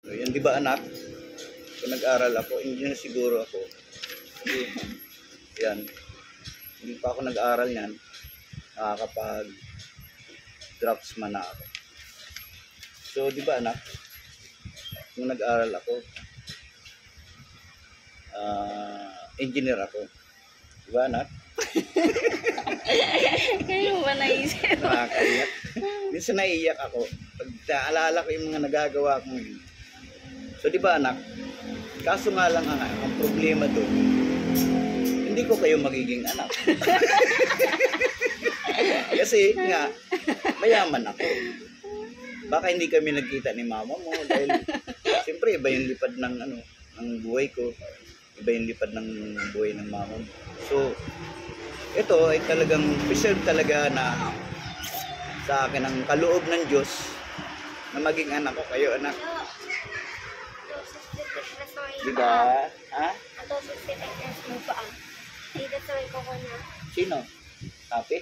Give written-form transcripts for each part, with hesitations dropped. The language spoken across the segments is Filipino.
So, yan, di ba anak? Kung nag-aral ako, engineer siguro ako. Yan. Hindi pa ako nag-aral yan. Nakakapag draftsman na ako. So, di ba anak? Kung nag-aral ako, engineer ako. Di ba anak? Kayo ba naisip? Nakakaiyak. Minsan naiiyak ako. Pag naalala ko yung mga nagagawa ko ngayon. So, di ba anak? Kaso nga lang ang problema doon, hindi ko kayo magiging anak. Kasi nga, mayaman ako. Baka hindi kami nagkita ni mama mo dahil siyempre iba yung lipad ng ng buhay ko. Iba yung lipad ng buhay ng mama mo. So, ito ay talagang preserve talaga na sa akin ang kaloob ng Diyos na maging anak ko kayo, anak. Diba? Ha? Ato sa CTS mo pa ang. Dito sa may koko na. Sino? Happy?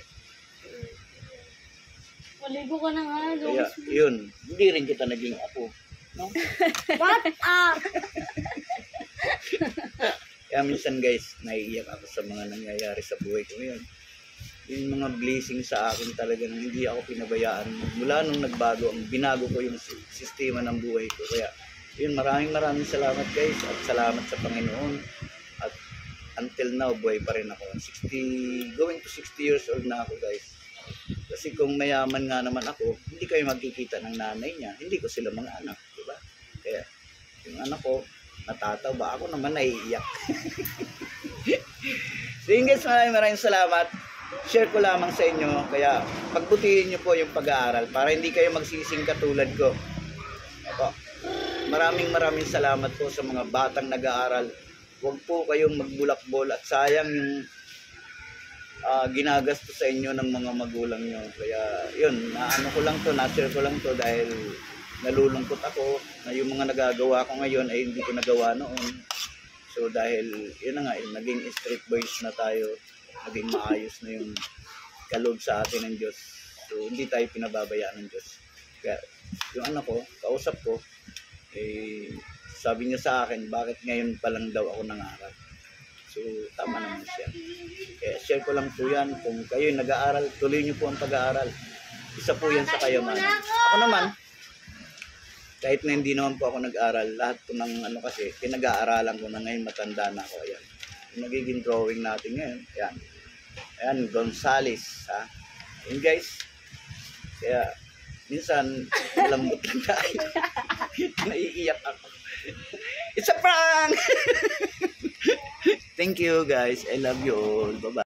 Maligo ka na nga. Kaya, yun. Hindi rin kita naging apo. No? What? Kaya minsan guys, naiiyak ako sa mga nangyayari sa buhay ko ngayon. Yung mga blessing sa akin talaga na hindi ako pinabayaan. Mula nung nagbago, binago ko yung sistema ng buhay ko. Kaya, yun, maraming salamat guys at salamat sa Panginoon. At until now, buhay pa rin ako. Going to 60 years old na ako guys. Kasi kung mayaman nga naman ako, hindi kayo magkikita ng nanay niya. Hindi ko sila mga anak, diba? Kaya, yung anak ko, natatawa. Ako naman naiiyak. So yun guys, maraming salamat. Share ko lamang sa inyo. Kaya, pagbutihin nyo po yung pag-aaral para hindi kayo magsising katulad ko. Ako. Maraming salamat po sa mga batang nag-aaral. Huwag po kayong magbulakbol at sayang yung ginagasto sa inyo ng mga magulang nyo. Kaya yun, ko lang to, na-share ko lang to dahil nalulungkot ako na yung mga nagagawa ko ngayon ay hindi ko nagawa noon. So dahil yun na nga, naging street boys na tayo, naging maayos na yung kaloob sa atin ng Diyos. So hindi tayo pinababayaan ng Diyos. Kaya yung anak ko, kausap ko, sabi niya sa akin, bakit ngayon pa lang daw ako nangaral? So, tama naman siya. Kaya share ko lang po yan. Kung kayo nag-aaral, tuloy niyo po ang pag-aaral. Isa po yan sa kayamanan. Ako naman, kahit na hindi naman po ako nag-aaral, lahat po ng kasi, pinag-aaralan ko na ngayon, matanda na ako. Ayan. Yung nagiging drawing natin ngayon, ayan. Ayan, Gonzales. Ha? Ayan guys. Kaya, minsan, malambot lang tayo. Naiiyak ako. It's a prank! Thank you guys. I love you all. Bye-bye.